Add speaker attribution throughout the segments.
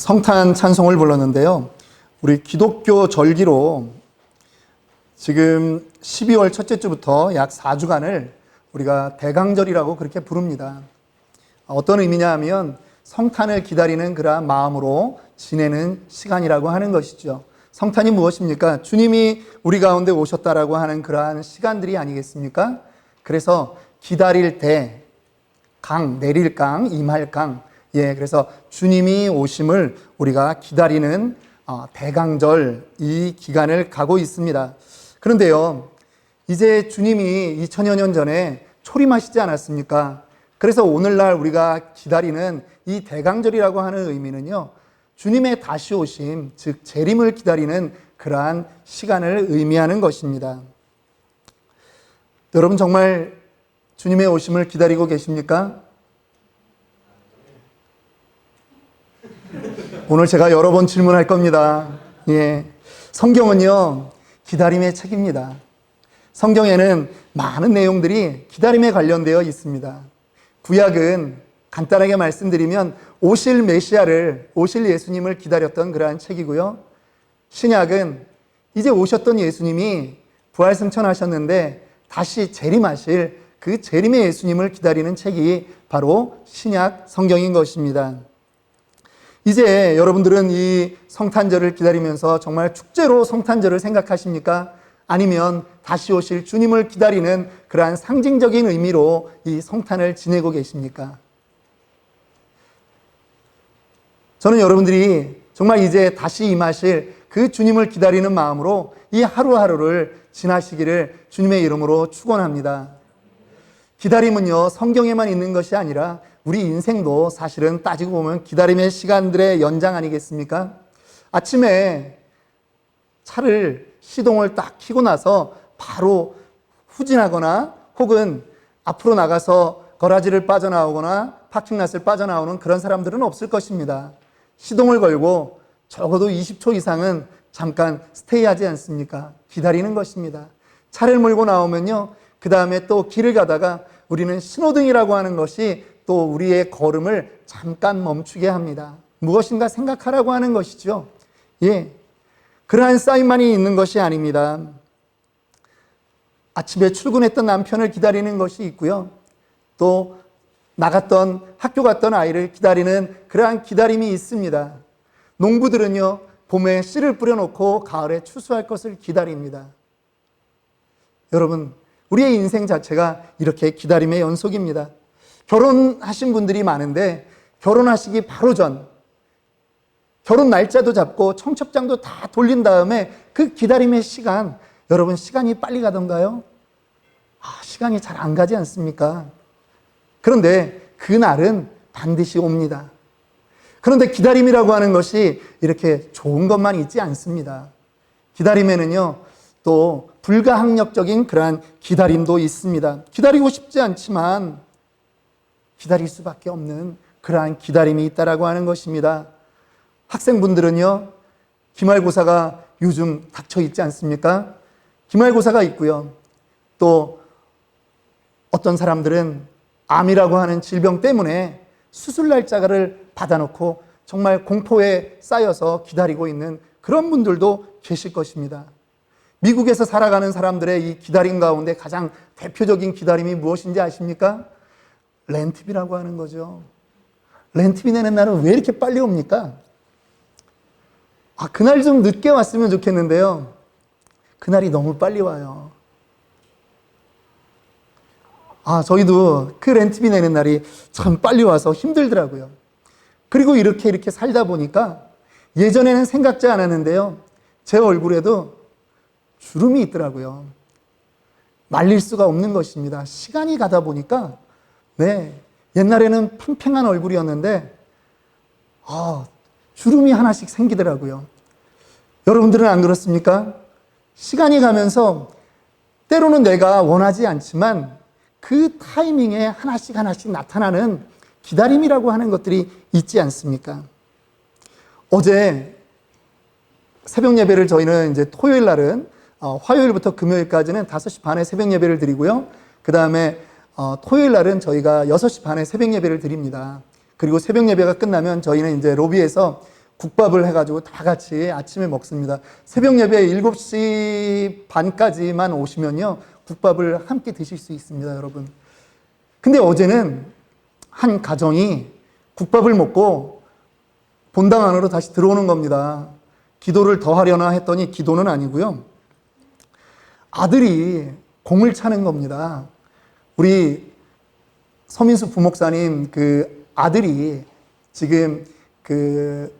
Speaker 1: 성탄 찬송을 불렀는데요. 우리 기독교 절기로 지금 12월 첫째 주부터 약 4주간을 우리가 대강절이라고 그렇게 부릅니다. 어떤 의미냐 하면 성탄을 기다리는 그러한 마음으로 지내는 시간이라고 하는 것이죠. 성탄이 무엇입니까? 주님이 우리 가운데 오셨다라고 하는 그러한 시간들이 아니겠습니까? 그래서 기다릴 때 강, 내릴 강, 임할 강, 그래서 주님이 오심을 우리가 기다리는 대강절, 이 기간을 가고 있습니다. 그런데요, 이제 주님이 2000여 년 전에 초림하시지 않았습니까? 그래서 오늘날 우리가 기다리는 이 대강절이라고 하는 의미는요, 주님의 다시 오심, 즉 재림을 기다리는 그러한 시간을 의미하는 것입니다. 여러분 정말 주님의 오심을 기다리고 계십니까? 오늘 제가 여러 번 질문할 겁니다. 성경은요, 기다림의 책입니다. 성경에는 많은 내용들이 기다림에 관련되어 있습니다. 구약은 간단하게 말씀드리면 오실 메시아를, 오실 예수님을 기다렸던 그러한 책이고요. 신약은 이제 오셨던 예수님이 부활승천하셨는데 다시 재림하실 그 재림의 예수님을 기다리는 책이 바로 신약 성경인 것입니다. 이제 여러분들은 이 성탄절을 기다리면서 정말 축제로 성탄절을 생각하십니까? 아니면 다시 오실 주님을 기다리는 그러한 상징적인 의미로 이 성탄을 지내고 계십니까? 저는 여러분들이 정말 이제 다시 임하실 그 주님을 기다리는 마음으로 이 하루하루를 지나시기를 주님의 이름으로 축원합니다. 기다림은요, 성경에만 있는 것이 아니라 우리 인생도 사실은 따지고 보면 기다림의 시간들의 연장 아니겠습니까? 아침에 차를 시동을 딱 켜고 나서 바로 후진하거나 혹은 앞으로 나가서 거라지를 빠져나오거나 파킹랏을 빠져나오는 그런 사람들은 없을 것입니다. 시동을 걸고 적어도 20초 이상은 잠깐 스테이하지 않습니까? 기다리는 것입니다. 차를 몰고 나오면요, 그 다음에 또 길을 가다가 우리는 신호등이라고 하는 것이 또 우리의 걸음을 잠깐 멈추게 합니다. 무엇인가 생각하라고 하는 것이죠. 그러한 사인만이 있는 것이 아닙니다. 아침에 출근했던 남편을 기다리는 것이 있고요. 또 나갔던 학교 갔던 아이를 기다리는 그러한 기다림이 있습니다. 농부들은요, 봄에 씨를 뿌려놓고 가을에 추수할 것을 기다립니다. 여러분, 우리의 인생 자체가 이렇게 기다림의 연속입니다. 결혼하신 분들이 많은데 결혼하시기 바로 전, 결혼 날짜도 잡고 청첩장도 다 돌린 다음에 그 기다림의 시간, 여러분 시간이 빨리 가던가요? 시간이 잘 안 가지 않습니까? 그런데 그날은 반드시 옵니다. 그런데 기다림이라고 하는 것이 이렇게 좋은 것만 있지 않습니다. 기다림에는요, 또 불가항력적인 그러한 기다림도 있습니다. 기다리고 싶지 않지만 기다릴 수밖에 없는 그러한 기다림이 있다라고 하는 것입니다. 학생분들은요, 기말고사가 요즘 닥쳐 있지 않습니까? 기말고사가 있고요. 또 어떤 사람들은 암이라고 하는 질병 때문에 수술 날짜를 받아놓고 정말 공포에 쌓여서 기다리고 있는 그런 분들도 계실 것입니다. 미국에서 살아가는 사람들의 이 기다림 가운데 가장 대표적인 기다림이 무엇인지 아십니까? 렌트비라고 하는 거죠. 렌트비 내는 날은 왜 이렇게 빨리 옵니까? 그날 좀 늦게 왔으면 좋겠는데요. 그날이 너무 빨리 와요. 저희도 그 렌트비 내는 날이 참 빨리 와서 힘들더라고요. 그리고 이렇게 살다 보니까 예전에는 생각지 않았는데요. 제 얼굴에도 주름이 있더라고요. 말릴 수가 없는 것입니다. 시간이 가다 보니까 옛날에는 팽팽한 얼굴이었는데 주름이 하나씩 생기더라고요. 여러분들은 안 그렇습니까? 시간이 가면서 때로는 내가 원하지 않지만 그 타이밍에 하나씩 나타나는 기다림이라고 하는 것들이 있지 않습니까? 어제 새벽 예배를 저희는 이제 토요일 날은 화요일부터 금요일까지는 5시 반에 새벽 예배를 드리고요. 그 다음에 토요일 날은 저희가 6시 반에 새벽 예배를 드립니다. 그리고 새벽 예배가 끝나면 저희는 이제 로비에서 국밥을 해가지고 다 같이 아침에 먹습니다. 새벽 예배 7시 반까지만 오시면요, 국밥을 함께 드실 수 있습니다, 여러분. 근데 어제는 한 가정이 국밥을 먹고 본당 안으로 다시 들어오는 겁니다. 기도를 더 하려나 했더니 기도는 아니고요, 아들이 공을 차는 겁니다. 우리 서민수 부목사님 그 아들이 지금 그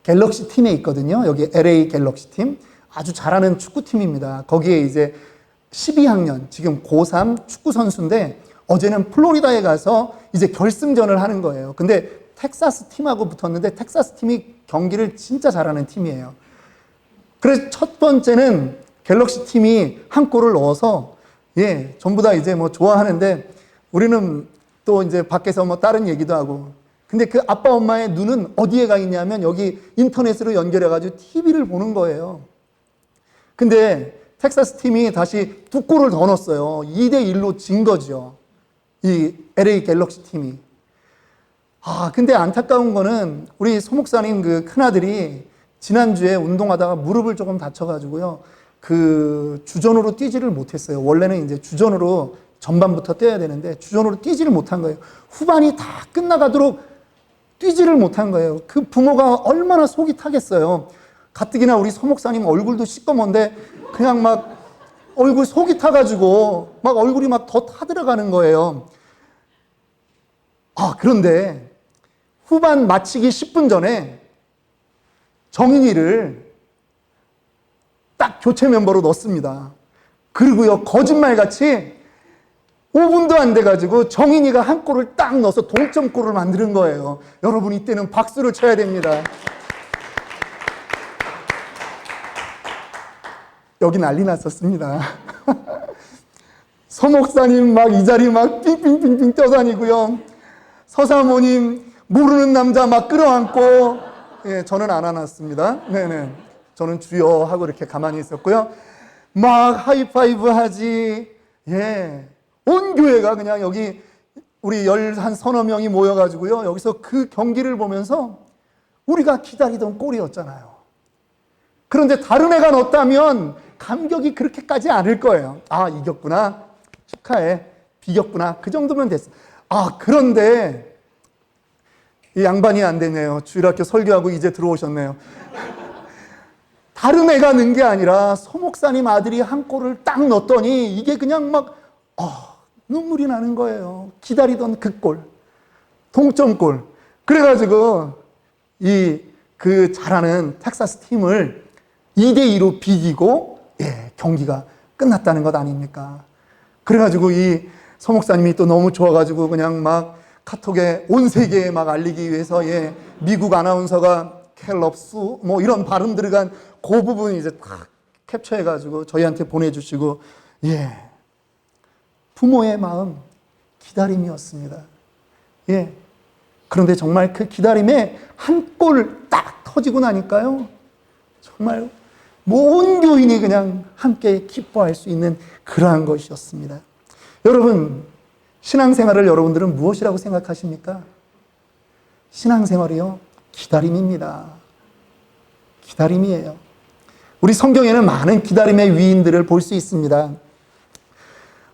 Speaker 1: 갤럭시 팀에 있거든요. 여기 LA 갤럭시 팀. 아주 잘하는 축구팀입니다. 거기에 이제 12학년, 지금 고3 축구 선수인데 어제는 플로리다에 가서 이제 결승전을 하는 거예요. 근데 텍사스 팀하고 붙었는데 텍사스 팀이 경기를 진짜 잘하는 팀이에요. 그래서 첫 번째는 갤럭시 팀이 한 골을 넣어서 전부 다 이제 뭐 좋아하는데 우리는 또 이제 밖에서 뭐 다른 얘기도 하고, 근데 그 아빠 엄마의 눈은 어디에 가 있냐면 여기 인터넷으로 연결해가지고 TV를 보는 거예요. 근데 텍사스 팀이 다시 2골을 더 넣었어요. 2대1로 진 거죠, 이 LA 갤럭시 팀이. 근데 안타까운 거는 우리 소 목사님 그 큰아들이 지난주에 운동하다가 무릎을 조금 다쳐가지고요, 그 주전으로 뛰지를 못했어요. 원래는 이제 주전으로 전반부터 뛰어야 되는데 주전으로 뛰지를 못한 거예요. 후반이 다 끝나가도록 뛰지를 못한 거예요. 그 부모가 얼마나 속이 타겠어요. 가뜩이나 우리 소 목사님 얼굴도 시꺼먼데 그냥 막 얼굴 속이 타가지고 막 얼굴이 막 더 타들어가는 거예요. 그런데 후반 마치기 10분 전에 정인이를 딱 교체 멤버로 넣습니다. 그리고요, 거짓말같이 5분도 안 돼가지고 정인이가 한 골을 딱 넣어서 동점골을 만드는 거예요. 여러분, 이때는 박수를 쳐야 됩니다. 여기 난리 났었습니다. 서 목사님 막 이 자리 막 빙빙빙빙 뛰어다니고요, 서사모님 모르는 남자 막 끌어안고, 저는 안 안았습니다. 네네. 저는 주여 하고 이렇게 가만히 있었고요. 막 하이파이브 하지. 온 교회가 그냥 여기 우리 한 서너 명이 모여가지고요, 여기서 그 경기를 보면서 우리가 기다리던 골이었잖아요. 그런데 다른 애가 넣었다면 감격이 그렇게까지 않을 거예요. 이겼구나, 축하해, 비겼구나, 그 정도면 됐어. 그런데 이 양반이 안 되네요. 주일학교 설교하고 이제 들어오셨네요. 다른 애가 넣은 게 아니라 소 목사님 아들이 한 골을 딱 넣었더니 이게 그냥 막 눈물이 나는 거예요. 기다리던 그 골, 동점골. 그래가지고 그 잘하는 텍사스 팀을 2대2로 비기고 경기가 끝났다는 것 아닙니까? 그래가지고 이 소 목사님이 또 너무 좋아가지고 그냥 막 카톡에 온 세계에 막 알리기 위해서 미국 아나운서가 캘럽스 뭐 이런 발음 들어간 그 부분 이제 딱 캡처해가지고 저희한테 보내주시고, 부모의 마음, 기다림이었습니다. 그런데 정말 그 기다림에 한 골 딱 터지고 나니까요, 정말 온 교인이 그냥 함께 기뻐할 수 있는 그러한 것이었습니다. 여러분, 신앙생활을 여러분들은 무엇이라고 생각하십니까? 신앙생활이요, 기다림입니다. 기다림이에요. 우리 성경에는 많은 기다림의 위인들을 볼 수 있습니다.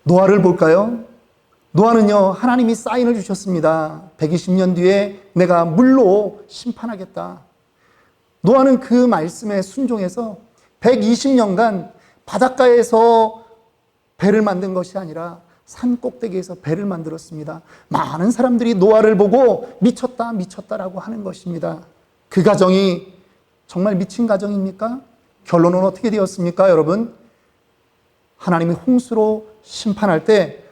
Speaker 1: 노아를 볼까요? 노아는요, 하나님이 사인을 주셨습니다. 120년 뒤에 내가 물로 심판하겠다. 노아는 그 말씀에 순종해서 120년간 바닷가에서 배를 만든 것이 아니라 산 꼭대기에서 배를 만들었습니다. 많은 사람들이 노아를 보고 미쳤다, 미쳤다라고 하는 것입니다. 그 가정이 정말 미친 가정입니까? 결론은 어떻게 되었습니까, 여러분? 하나님이 홍수로 심판할 때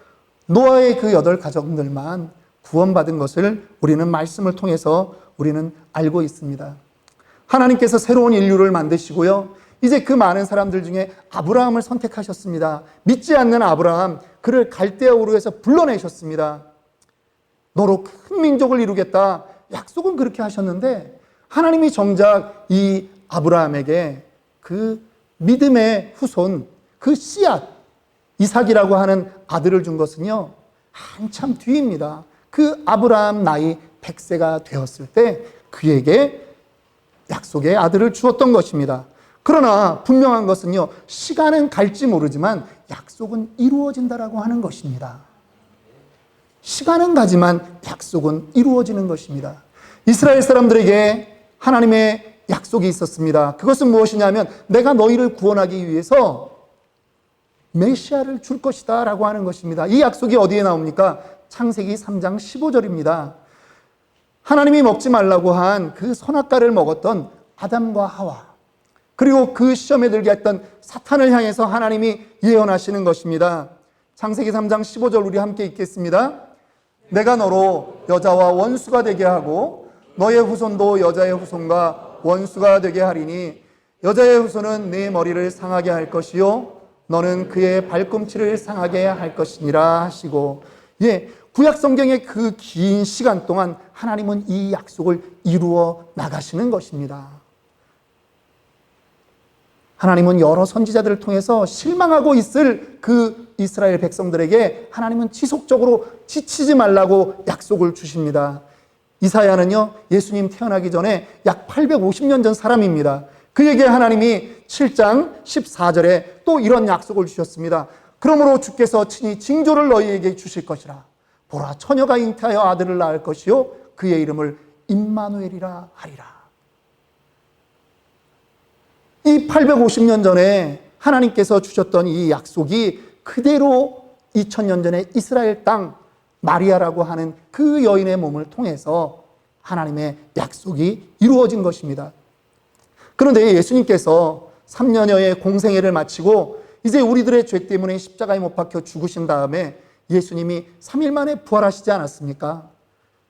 Speaker 1: 노아의 그 8가정들만 구원받은 것을 우리는 말씀을 통해서 우리는 알고 있습니다. 하나님께서 새로운 인류를 만드시고요, 이제 그 많은 사람들 중에 아브라함을 선택하셨습니다. 믿지 않는 아브라함, 그를 갈대아 우르에서 불러내셨습니다. 너로 큰 민족을 이루겠다, 약속은 그렇게 하셨는데 하나님이 정작 이 아브라함에게 그 믿음의 후손, 그 씨앗 이삭이라고 하는 아들을 준 것은요, 한참 뒤입니다. 그 아브라함 나이 100세가 되었을 때 그에게 약속의 아들을 주었던 것입니다. 그러나 분명한 것은요, 시간은 갈지 모르지만 약속은 이루어진다라고 하는 것입니다. 시간은 가지만 약속은 이루어지는 것입니다. 이스라엘 사람들에게 하나님의 약속이 있었습니다. 그것은 무엇이냐면 내가 너희를 구원하기 위해서 메시아를 줄 것이다 라고 하는 것입니다. 이 약속이 어디에 나옵니까? 창세기 3장 15절입니다. 하나님이 먹지 말라고 한 그 선악과를 먹었던 아담과 하와, 그리고 그 시험에 들게 했던 사탄을 향해서 하나님이 예언하시는 것입니다. 창세기 3장 15절 우리 함께 읽겠습니다. 내가 너로 여자와 원수가 되게 하고 너의 후손도 여자의 후손과 원수가 되게 하리니 여자의 후손은 네 머리를 상하게 할 것이요 너는 그의 발꿈치를 상하게 할 것이니라 하시고, 구약 성경의 그 긴 시간 동안 하나님은 이 약속을 이루어 나가시는 것입니다. 하나님은 여러 선지자들을 통해서 실망하고 있을 그 이스라엘 백성들에게 하나님은 지속적으로 지치지 말라고 약속을 주십니다. 이사야는요, 예수님 태어나기 전에 약 850년 전 사람입니다. 그에게 하나님이 7장 14절에 또 이런 약속을 주셨습니다. 그러므로 주께서 친히 징조를 너희에게 주실 것이라. 보라, 처녀가 잉태하여 아들을 낳을 것이요 그의 이름을 임마누엘이라 하리라. 이 850년 전에 하나님께서 주셨던 이 약속이 그대로 2000년 전에 이스라엘 땅 마리아라고 하는 그 여인의 몸을 통해서 하나님의 약속이 이루어진 것입니다. 그런데 예수님께서 3년여의 공생애를 마치고 이제 우리들의 죄 때문에 십자가에 못 박혀 죽으신 다음에 예수님이 3일 만에 부활하시지 않았습니까?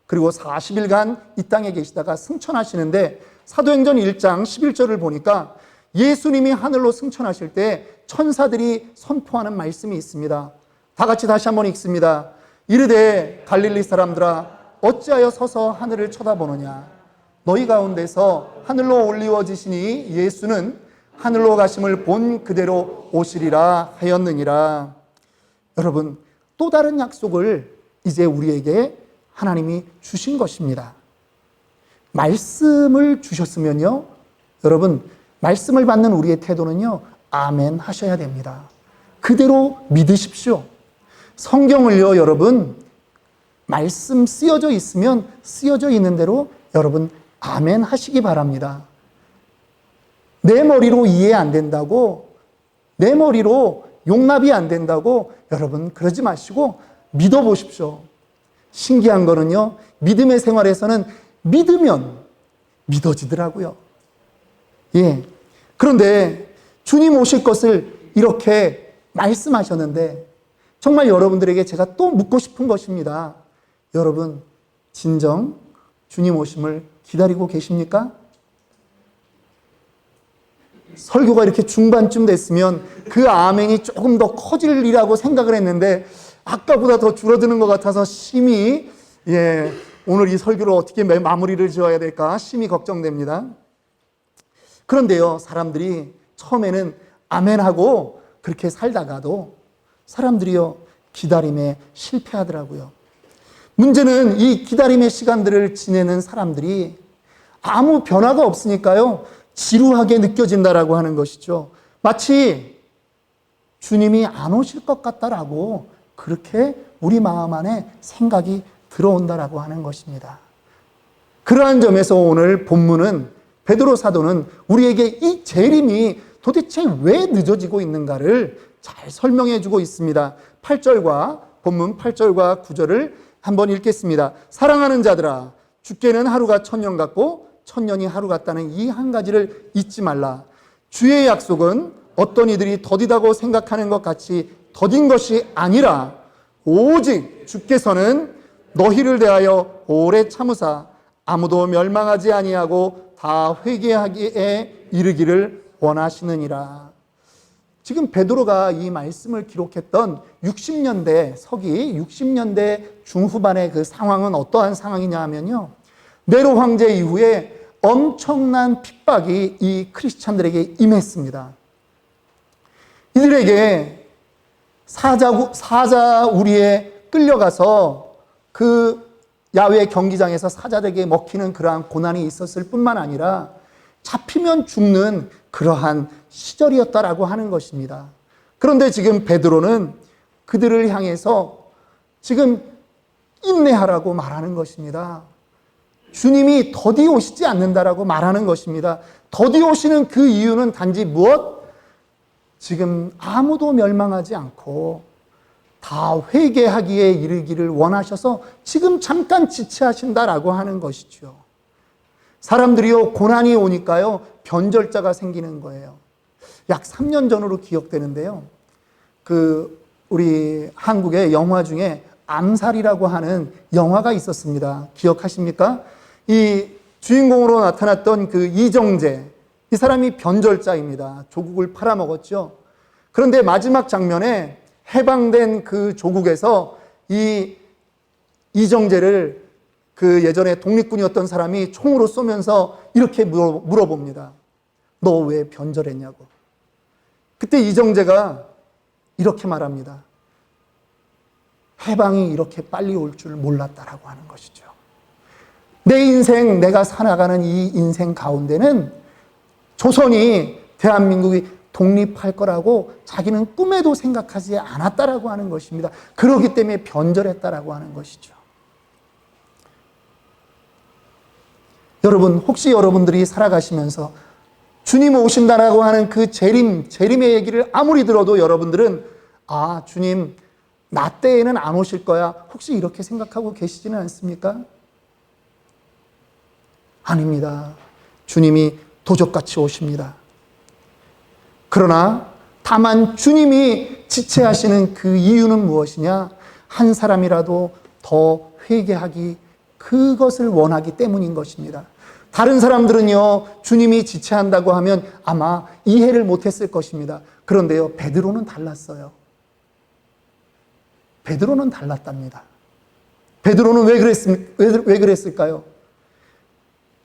Speaker 1: 그리고 40일간 이 땅에 계시다가 승천하시는데 사도행전 1장 11절을 보니까 예수님이 하늘로 승천하실 때 천사들이 선포하는 말씀이 있습니다. 다 같이 다시 한번 읽습니다. 이르되 갈릴리 사람들아 어찌하여 서서 하늘을 쳐다보느냐. 너희 가운데서 하늘로 올리워지시니 예수는 하늘로 가심을 본 그대로 오시리라 하였느니라. 여러분, 또 다른 약속을 이제 우리에게 하나님이 주신 것입니다. 말씀을 주셨으면요, 여러분, 말씀을 받는 우리의 태도는요, 아멘 하셔야 됩니다. 그대로 믿으십시오. 성경을요, 여러분, 말씀 쓰여져 있으면 쓰여져 있는 대로 여러분 아멘 하시기 바랍니다. 내 머리로 이해 안 된다고, 내 머리로 용납이 안 된다고 여러분 그러지 마시고 믿어보십시오. 신기한 거는요, 믿음의 생활에서는 믿으면 믿어지더라고요. 그런데 주님 오실 것을 이렇게 말씀하셨는데 정말 여러분들에게 제가 또 묻고 싶은 것입니다. 여러분, 진정 주님 오심을 기다리고 계십니까? 설교가 이렇게 중반쯤 됐으면 그 아멘이 조금 더 커질리라고 생각을 했는데 아까보다 더 줄어드는 것 같아서 심히 오늘 이 설교를 어떻게 마무리를 지어야 될까 심히 걱정됩니다. 그런데요, 사람들이 처음에는 아멘하고 그렇게 살다가도 사람들이요, 기다림에 실패하더라고요. 문제는 이 기다림의 시간들을 지내는 사람들이 아무 변화가 없으니까요, 지루하게 느껴진다라고 하는 것이죠. 마치 주님이 안 오실 것 같다라고 그렇게 우리 마음 안에 생각이 들어온다라고 하는 것입니다. 그러한 점에서 오늘 본문은 베드로 사도는 우리에게 이 재림이 도대체 왜 늦어지고 있는가를 잘 설명해 주고 있습니다. 본문 8절과 9절을 한번 읽겠습니다. 사랑하는 자들아, 주께는 하루가 1000년 같고 1000년이 하루 같다는 이 한 가지를 잊지 말라. 주의 약속은 어떤 이들이 더디다고 생각하는 것 같이 더딘 것이 아니라 오직 주께서는 너희를 대하여 오래 참으사 아무도 멸망하지 아니하고 다 회개하기에 이르기를 원하시느니라. 지금 베드로가 이 말씀을 기록했던 60년대 서기 60년대 중후반의 그 상황은 어떠한 상황이냐 하면요, 네로 황제 이후에 엄청난 핍박이 이 크리스찬들에게 임했습니다. 이들에게 사자 우리에 끌려가서 그 야외 경기장에서 사자들에게 먹히는 그러한 고난이 있었을 뿐만 아니라 잡히면 죽는 그러한 시절이었다라고 하는 것입니다. 그런데 지금 베드로는 그들을 향해서 지금 인내하라고 말하는 것입니다. 주님이 더디 오시지 않는다라고 말하는 것입니다. 더디 오시는 그 이유는 단지 무엇? 지금 아무도 멸망하지 않고 다 회개하기에 이르기를 원하셔서 지금 잠깐 지체하신다라고 하는 것이죠. 사람들이요, 고난이 오니까요, 변절자가 생기는 거예요. 약 3년 전으로 기억되는데요. 우리 한국의 영화 중에 암살이라고 하는 영화가 있었습니다. 기억하십니까? 이 주인공으로 나타났던 그 이정재, 이 사람이 변절자입니다. 조국을 팔아먹었죠. 그런데 마지막 장면에 해방된 그 조국에서 이 이정재를 그 예전에 독립군이었던 사람이 총으로 쏘면서 이렇게 물어봅니다. 너 왜 변절했냐고. 그때 이정재가 이렇게 말합니다. 해방이 이렇게 빨리 올 줄 몰랐다라고 하는 것이죠. 내 인생, 내가 살아가는 이 인생 가운데는 조선이, 대한민국이 독립할 거라고 자기는 꿈에도 생각하지 않았다라고 하는 것입니다. 그렇기 때문에 변절했다라고 하는 것이죠. 여러분, 혹시 여러분들이 살아가시면서 주님 오신다라고 하는 그 재림의 얘기를 아무리 들어도 여러분들은 아, 주님 나 때에는 안 오실 거야. 혹시 이렇게 생각하고 계시지는 않습니까? 아닙니다. 주님이 도적같이 오십니다. 그러나 다만 주님이 지체하시는 그 이유는 무엇이냐? 한 사람이라도 더 회개하기, 그것을 원하기 때문인 것입니다. 다른 사람들은요, 주님이 지체한다고 하면 아마 이해를 못했을 것입니다. 그런데요, 베드로는 달랐어요. 베드로는 달랐답니다. 베드로는 왜 그랬을까요?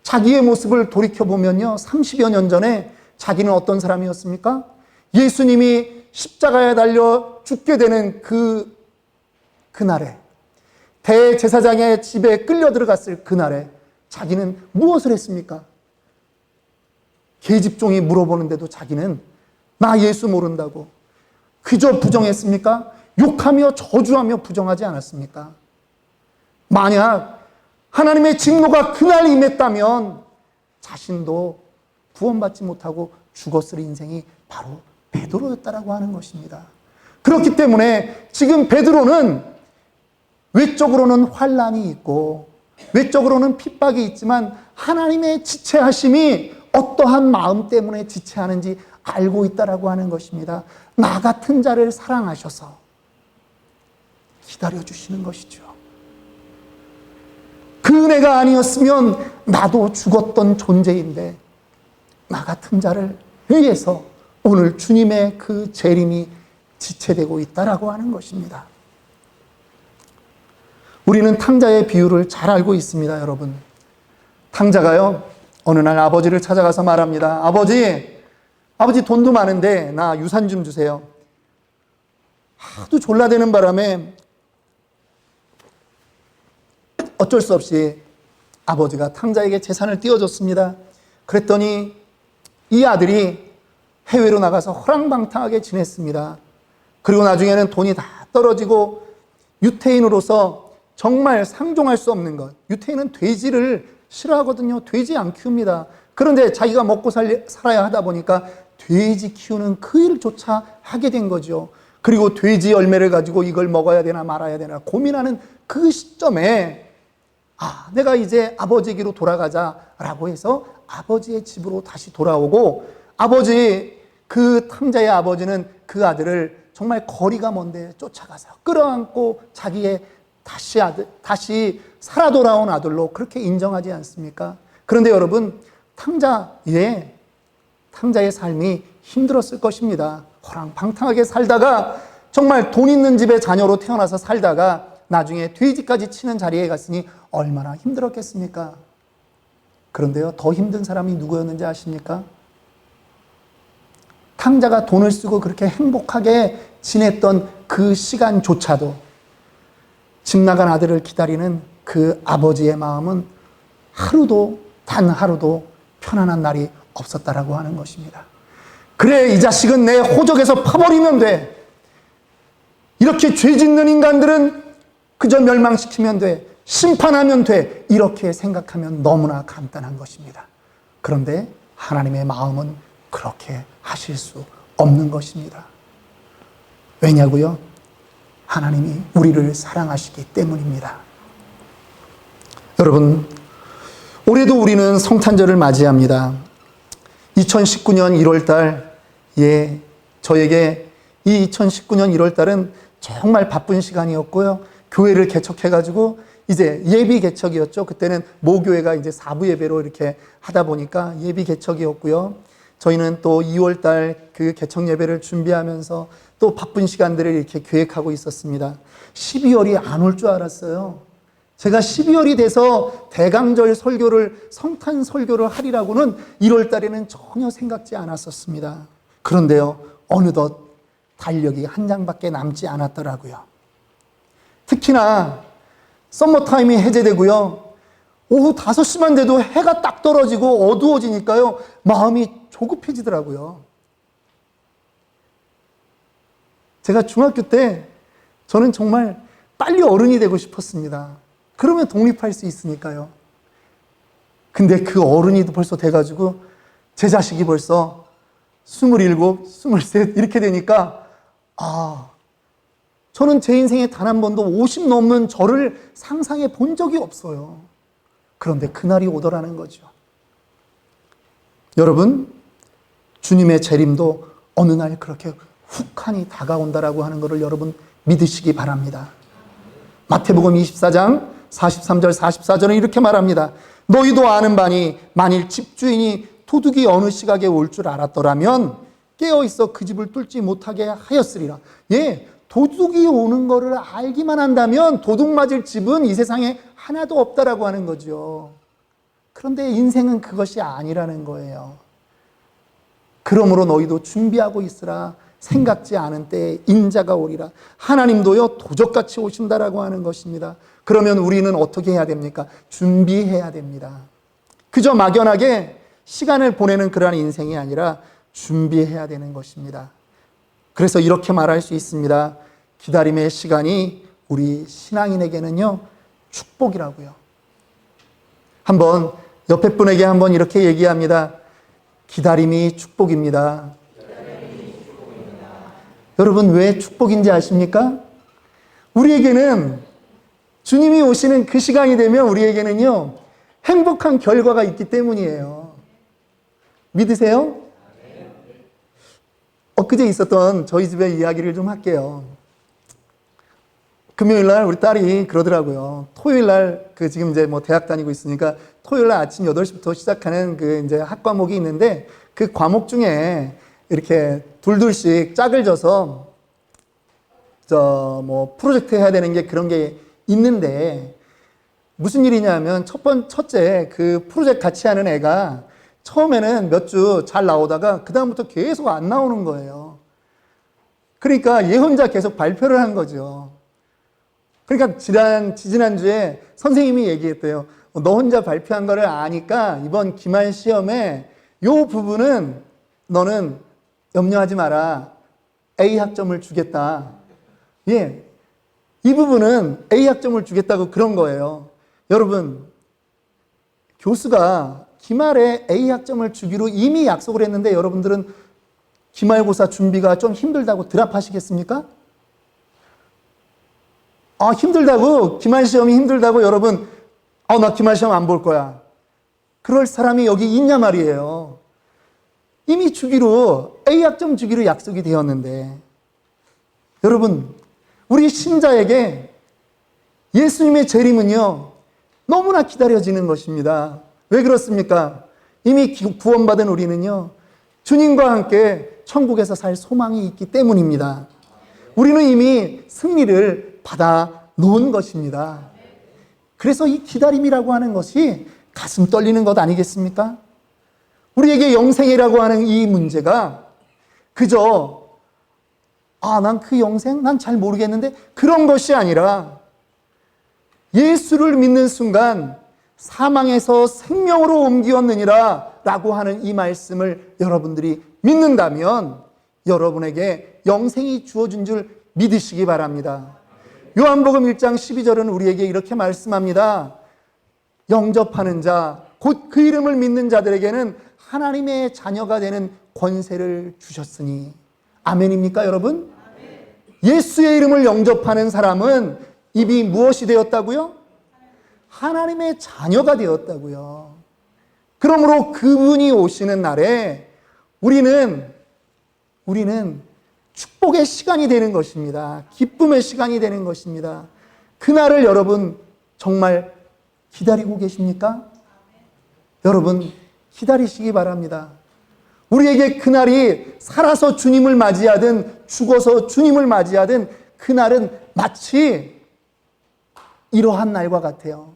Speaker 1: 자기의 모습을 돌이켜보면요, 30여 년 전에 자기는 어떤 사람이었습니까? 예수님이 십자가에 달려 죽게 되는 그날에, 대제사장의 집에 끌려 들어갔을 그날에 자기는 무엇을 했습니까? 계집종이 물어보는데도 자기는 나 예수 모른다고 그저 부정했습니까? 욕하며 저주하며 부정하지 않았습니까? 만약 하나님의 진노가 그날 임했다면 자신도 구원받지 못하고 죽었을 인생이 바로 베드로였다라고 하는 것입니다. 그렇기 때문에 지금 베드로는 외적으로는 환난이 있고 외적으로는 핍박이 있지만 하나님의 지체하심이 어떠한 마음 때문에 지체하는지 알고 있다라고 하는 것입니다. 나 같은 자를 사랑하셔서 기다려주시는 것이죠. 그 은혜가 아니었으면 나도 죽었던 존재인데 나 같은 자를 위해서 오늘 주님의 그 재림이 지체되고 있다라고 하는 것입니다. 우리는 탕자의 비유를 잘 알고 있습니다, 여러분. 탕자가요, 어느 날 아버지를 찾아가서 말합니다. 아버지 돈도 많은데 나 유산 좀 주세요. 하도 졸라대는 바람에 어쩔 수 없이 아버지가 탕자에게 재산을 띄워줬습니다. 그랬더니 이 아들이 해외로 나가서 허랑방탕하게 지냈습니다. 그리고 나중에는 돈이 다 떨어지고 유태인으로서 정말 상종할 수 없는 것. 유태인은 돼지를 싫어하거든요. 돼지 안 키웁니다. 그런데 자기가 먹고 살아야 하다 보니까 돼지 키우는 그 일조차 하게 된 거죠. 그리고 돼지 열매를 가지고 이걸 먹어야 되나 말아야 되나 고민하는 그 시점에 내가 이제 아버지에게로 돌아가자라고 해서 아버지의 집으로 다시 돌아오고 그 탕자의 아버지는 그 아들을 정말 거리가 먼데 쫓아가서 끌어안고 자기의 다시 살아 돌아온 아들로 그렇게 인정하지 않습니까? 그런데 여러분, 탕자의 삶이 힘들었을 것입니다. 호랑방탕하게 살다가 정말 돈 있는 집의 자녀로 태어나서 살다가 나중에 돼지까지 치는 자리에 갔으니 얼마나 힘들었겠습니까? 그런데요, 더 힘든 사람이 누구였는지 아십니까? 탕자가 돈을 쓰고 그렇게 행복하게 지냈던 그 시간조차도 집 나간 아들을 기다리는 그 아버지의 마음은 단 하루도 편안한 날이 없었다라고 하는 것입니다. 그래, 이 자식은 내 호적에서 파버리면 돼. 이렇게 죄 짓는 인간들은 그저 멸망시키면 돼. 심판하면 돼. 이렇게 생각하면 너무나 간단한 것입니다. 그런데 하나님의 마음은 그렇게 하실 수 없는 것입니다. 왜냐고요? 하나님이 우리를 사랑하시기 때문입니다. 여러분, 올해도 우리는 성탄절을 맞이합니다. 2019년 1월달, 저에게 이 2019년 1월달은 정말 바쁜 시간이었고요. 교회를 개척해가지고 이제 예비 개척이었죠. 그때는 모교회가 이제 4부 예배로 이렇게 하다 보니까 예비 개척이었고요. 저희는 또 2월달 그 개척 예배를 준비하면서 또 바쁜 시간들을 이렇게 계획하고 있었습니다. 12월이 안 올 줄 알았어요. 제가 12월이 돼서 대강절 설교를, 성탄 설교를 하리라고는 1월 달에는 전혀 생각지 않았었습니다. 그런데요, 어느덧 달력이 한 장밖에 남지 않았더라고요. 특히나 썸머타임이 해제되고요. 오후 5시만 돼도 해가 딱 떨어지고 어두워지니까요, 마음이 조급해지더라고요. 제가 중학교 때 저는 정말 빨리 어른이 되고 싶었습니다. 그러면 독립할 수 있으니까요. 근데 그 어른이 벌써 돼가지고 제 자식이 벌써 27, 23 이렇게 되니까 저는 제 인생에 단 한 번도 50 넘는 저를 상상해 본 적이 없어요. 그런데 그날이 오더라는 거죠. 여러분, 주님의 재림도 어느 날 그렇게 훅하니 다가온다라고 하는 것을 여러분 믿으시기 바랍니다. 마태복음 24장 43절 44절은 이렇게 말합니다. 너희도 아는 바니 만일 집주인이 도둑이 어느 시각에 올 줄 알았더라면 깨어있어 그 집을 뚫지 못하게 하였으리라. 도둑이 오는 거를 알기만 한다면 도둑 맞을 집은 이 세상에 하나도 없다라고 하는 거죠. 그런데 인생은 그것이 아니라는 거예요. 그러므로 너희도 준비하고 있으라. 생각지 않은 때에 인자가 오리라. 하나님도요, 도적같이 오신다라고 하는 것입니다. 그러면 우리는 어떻게 해야 됩니까? 준비해야 됩니다. 그저 막연하게 시간을 보내는 그러한 인생이 아니라 준비해야 되는 것입니다. 그래서 이렇게 말할 수 있습니다. 기다림의 시간이 우리 신앙인에게는요, 축복이라고요. 한번 옆에 분에게 한번 이렇게 얘기합니다. 기다림이 축복입니다. 여러분, 왜 축복인지 아십니까? 우리에게는 주님이 오시는 그 시간이 되면 우리에게는요, 행복한 결과가 있기 때문이에요. 믿으세요? 엊그제 있었던 저희 집의 이야기를 좀 할게요. 금요일날 우리 딸이 그러더라고요. 토요일날 지금 이제 대학 다니고 있으니까 토요일날 아침 8시부터 시작하는 이제 학과목이 있는데 그 과목 중에 이렇게 둘둘씩 짝을 져서 프로젝트 해야 되는 게 그런 게 있는데 무슨 일이냐면 첫째 그 프로젝트 같이 하는 애가 처음에는 몇 주 잘 나오다가 그다음부터 계속 안 나오는 거예요. 그러니까 얘 혼자 계속 발표를 한 거죠. 그러니까 지지난주에 선생님이 얘기했대요. 너 혼자 발표한 거를 아니까 이번 기말 시험에 요 부분은 너는 염려하지 마라. A 학점을 주겠다. 이 부분은 A 학점을 주겠다고 그런 거예요. 여러분, 교수가 기말에 A 학점을 주기로 이미 약속을 했는데 여러분들은 기말고사 준비가 좀 힘들다고 드랍하시겠습니까? 힘들다고, 기말 시험이 힘들다고 여러분, 나 기말 시험 안 볼 거야. 그럴 사람이 여기 있냐 말이에요. 이미 주기로, A 학점 주기로 약속이 되었는데, 여러분, 우리 신자에게 예수님의 재림은요, 너무나 기다려지는 것입니다. 왜 그렇습니까? 이미 구원받은 우리는요, 주님과 함께 천국에서 살 소망이 있기 때문입니다. 우리는 이미 승리를 받아 놓은 것입니다. 그래서 이 기다림이라고 하는 것이 가슴 떨리는 것 아니겠습니까? 우리에게 영생이라고 하는 이 문제가 그저 난 그 영생? 난 잘 모르겠는데 그런 것이 아니라 예수를 믿는 순간 사망에서 생명으로 옮기었느니라 라고 하는 이 말씀을 여러분들이 믿는다면 여러분에게 영생이 주어진 줄 믿으시기 바랍니다. 요한복음 1장 12절은 우리에게 이렇게 말씀합니다. 영접하는 자, 곧 그 이름을 믿는 자들에게는 하나님의 자녀가 되는 권세를 주셨으니. 아멘입니까, 여러분? 예수의 이름을 영접하는 사람은 이미 무엇이 되었다고요? 하나님의 자녀가 되었다고요. 그러므로 그분이 오시는 날에 우리는 축복의 시간이 되는 것입니다. 기쁨의 시간이 되는 것입니다. 그날을 여러분 정말 기다리고 계십니까? 여러분 기다리시기 바랍니다. 우리에게 그날이 살아서 주님을 맞이하든 죽어서 주님을 맞이하든 그날은 마치 이러한 날과 같아요.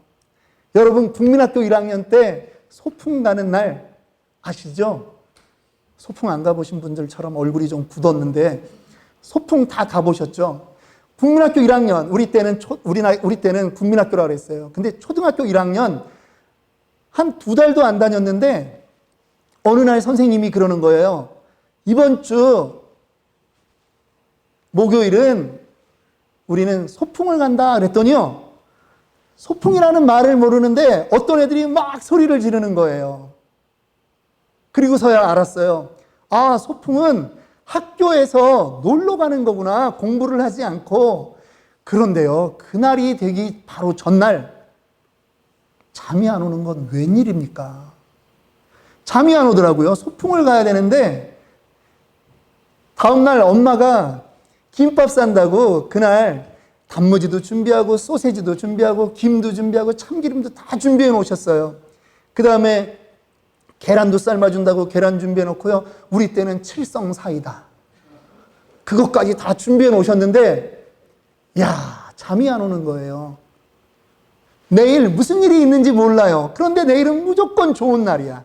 Speaker 1: 여러분 국민학교 1학년 때 소풍 가는 날 아시죠? 소풍 안 가보신 분들처럼 얼굴이 좀 굳었는데 소풍 다 가보셨죠? 국민학교 1학년, 우리 때는 국민학교라고 그랬어요. 근데 초등학교 1학년 한 2달도 안 다녔는데 어느 날 선생님이 그러는 거예요. 이번 주 목요일은 우리는 소풍을 간다 그랬더니요. 소풍이라는 말을 모르는데 어떤 애들이 막 소리를 지르는 거예요. 그리고서야 알았어요. 아, 소풍은 학교에서 놀러 가는 거구나. 공부를 하지 않고. 그런데요, 그날이 되기 바로 전날 잠이 안 오는 건 웬일입니까? 잠이 안 오더라고요. 소풍을 가야 되는데 다음날 엄마가 김밥 산다고 그날 단무지도 준비하고 소세지도 준비하고 김도 준비하고 참기름도 다 준비해 놓으셨어요. 그 다음에 계란도 삶아준다고 계란 준비해 놓고요. 우리 때는 칠성사이다. 그것까지 다 준비해 놓으셨는데 야, 잠이 안 오는 거예요. 내일 무슨 일이 있는지 몰라요. 그런데 내일은 무조건 좋은 날이야.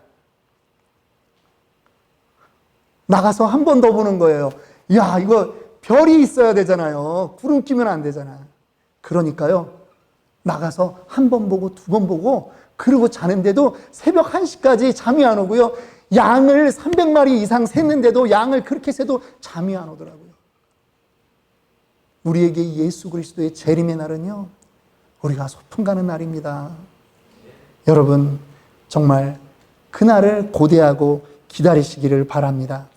Speaker 1: 나가서 한 번 더 보는 거예요. 야, 이거 별이 있어야 되잖아요. 구름 끼면 안 되잖아. 그러니까요. 나가서 한 번 보고 두 번 보고 그러고 자는데도 새벽 1시까지 잠이 안 오고요. 양을 300마리 이상 샜는데도 양을 그렇게 세도 잠이 안 오더라고요. 우리에게 예수 그리스도의 재림의 날은요. 우리가 소풍 가는 날입니다. 여러분 정말 그날을 고대하고 기다리시기를 바랍니다.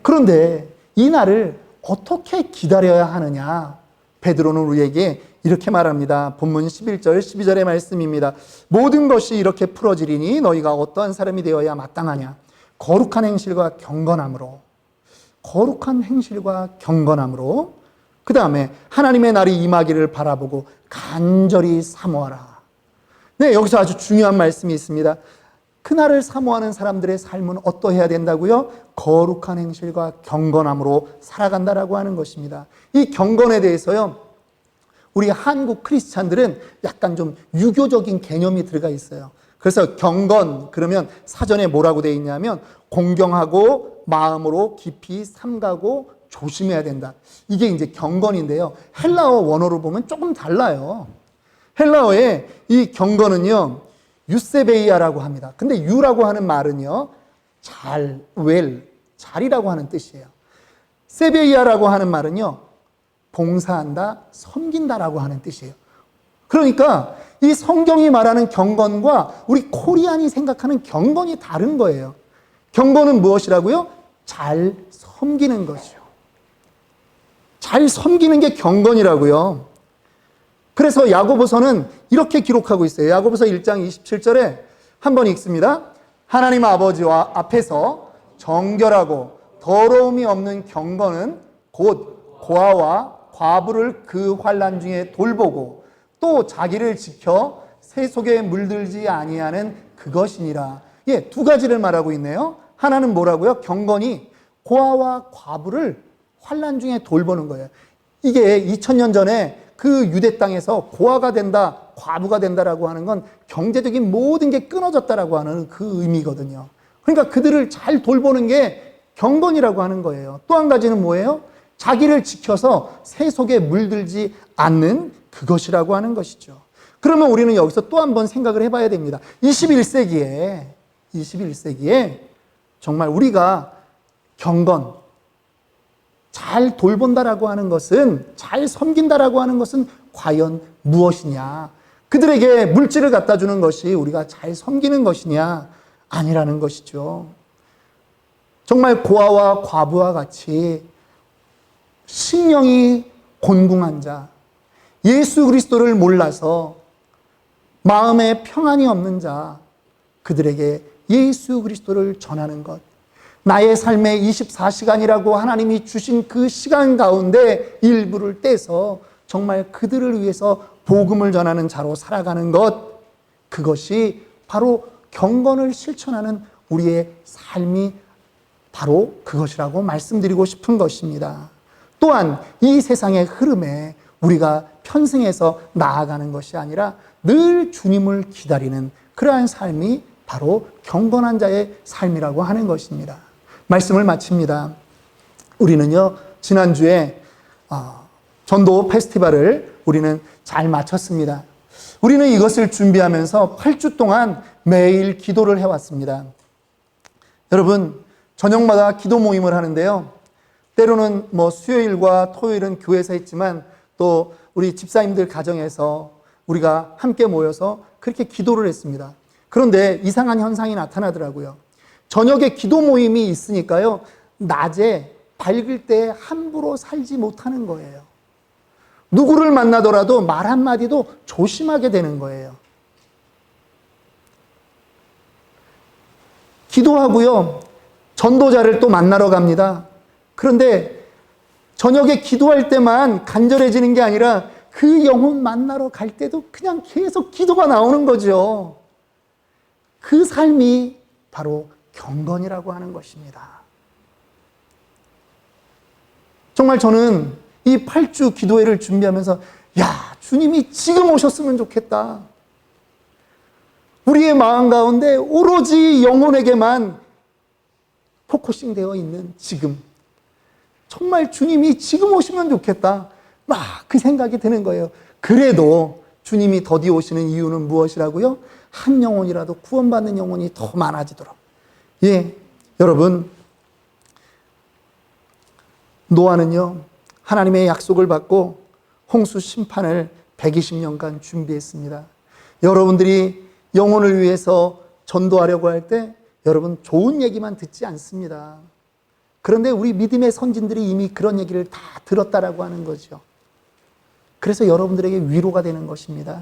Speaker 1: 그런데 이 날을 어떻게 기다려야 하느냐? 베드로는 우리에게 이렇게 말합니다. 본문 11절 12절의 말씀입니다. 모든 것이 이렇게 풀어지리니 너희가 어떠한 사람이 되어야 마땅하냐? 거룩한 행실과 경건함으로. 거룩한 행실과 경건함으로. 그 다음에 하나님의 날이 임하기를 바라보고 간절히 사모하라. 네, 여기서 아주 중요한 말씀이 있습니다. 그날을 사모하는 사람들의 삶은 어떠해야 된다고요? 거룩한 행실과 경건함으로 살아간다라고 하는 것입니다. 이 경건에 대해서요, 우리 한국 크리스찬들은 약간 좀 유교적인 개념이 들어가 있어요. 그래서 경건, 그러면 사전에 뭐라고 되어 있냐면 공경하고 마음으로 깊이 삼가고 조심해야 된다. 이게 이제 경건인데요. 헬라어 원어로 보면 조금 달라요. 헬라어의 이 경건은요, 유세베이아라고 합니다. 근데 유라고 하는 말은요, 잘, 잘이라고 하는 뜻이에요. 세베이아라고 하는 말은요, 봉사한다, 섬긴다라고 하는 뜻이에요. 그러니까 이 성경이 말하는 경건과 우리 코리안이 생각하는 경건이 다른 거예요. 경건은 무엇이라고요? 잘 섬기는 것이요. 잘 섬기는 게 경건이라고요. 그래서 야고보서는 이렇게 기록하고 있어요. 야고보서 1장 27절에 한번 읽습니다. 하나님 아버지와 앞에서 정결하고 더러움이 없는 경건은 곧 고아와 과부를 그 환난 중에 돌보고 또 자기를 지켜 새 속에 물들지 아니하는 그것이니라. 예, 두 가지를 말하고 있네요. 하나는 뭐라고요? 경건이 고아와 과부를 환난 중에 돌보는 거예요. 이게 2000년 전에 그 유대 땅에서 고아가 된다, 과부가 된다라고 하는 건 경제적인 모든 게 끊어졌다라고 하는 그 의미거든요. 그러니까 그들을 잘 돌보는 게 경건이라고 하는 거예요. 또 한 가지는 뭐예요? 자기를 지켜서 새 속에 물들지 않는 그것이라고 하는 것이죠. 그러면 우리는 여기서 또 한 번 생각을 해봐야 됩니다. 21세기에 21세기에 정말 우리가 경건, 잘 돌본다라고 하는 것은, 잘 섬긴다라고 하는 것은 과연 무엇이냐? 그들에게 물질을 갖다 주는 것이 우리가 잘 섬기는 것이냐? 아니라는 것이죠. 정말 고아와 과부와 같이 심령이 곤궁한 자, 예수 그리스도를 몰라서 마음에 평안이 없는 자, 그들에게 예수 그리스도를 전하는 것, 나의 삶의 24시간이라고 하나님이 주신 그 시간 가운데 일부를 떼서 정말 그들을 위해서 복음을 전하는 자로 살아가는 것, 그것이 바로 경건을 실천하는 우리의 삶이 바로 그것이라고 말씀드리고 싶은 것입니다. 또한 이 세상의 흐름에 우리가 편승해서 나아가는 것이 아니라 늘 주님을 기다리는 그러한 삶이 바로 경건한 자의 삶이라고 하는 것입니다. 말씀을 마칩니다. 우리는요, 지난주에 전도 페스티벌을 우리는 잘 마쳤습니다. 우리는 이것을 준비하면서 8주 동안 매일 기도를 해왔습니다. 여러분, 저녁마다 기도 모임을 하는데요. 때로는 수요일과 토요일은 교회에서 했지만 또 우리 집사님들 가정에서 우리가 함께 모여서 그렇게 기도를 했습니다. 그런데 이상한 현상이 나타나더라고요. 저녁에 기도 모임이 있으니까요, 낮에 밝을 때 함부로 살지 못하는 거예요. 누구를 만나더라도 말 한마디도 조심하게 되는 거예요. 기도하고요, 전도자를 또 만나러 갑니다. 그런데 저녁에 기도할 때만 간절해지는 게 아니라 그 영혼 만나러 갈 때도 그냥 계속 기도가 나오는 거죠. 그 삶이 바로 경건이라고 하는 것입니다. 정말 저는 이 8주 기도회를 준비하면서 주님이 지금 오셨으면 좋겠다. 우리의 마음 가운데 오로지 영혼에게만 포커싱 되어 있는 지금, 정말 주님이 지금 오시면 좋겠다. 막 그 생각이 드는 거예요. 그래도 주님이 더디 오시는 이유는 무엇이라고요? 한 영혼이라도 구원받는 영혼이 더 많아지도록. 여러분, 노아는요, 하나님의 약속을 받고 홍수 심판을 120년간 준비했습니다. 여러분들이 영혼을 위해서 전도하려고 할 때 여러분 좋은 얘기만 듣지 않습니다. 그런데 우리 믿음의 선진들이 이미 그런 얘기를 다 들었다라고 하는 거죠. 그래서 여러분들에게 위로가 되는 것입니다.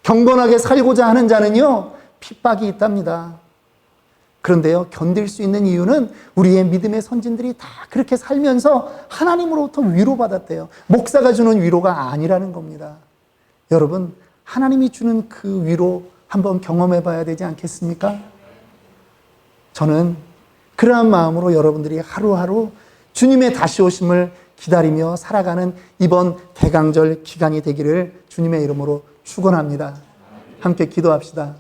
Speaker 1: 경건하게 살고자 하는 자는요, 핍박이 있답니다. 그런데요, 견딜 수 있는 이유는 우리의 믿음의 선진들이 다 그렇게 살면서 하나님으로부터 위로받았대요. 목사가 주는 위로가 아니라는 겁니다. 여러분, 하나님이 주는 그 위로 한번 경험해 봐야 되지 않겠습니까? 저는 그러한 마음으로 여러분들이 하루하루 주님의 다시 오심을 기다리며 살아가는 이번 대강절 기간이 되기를 주님의 이름으로 축원합니다. 함께 기도합시다.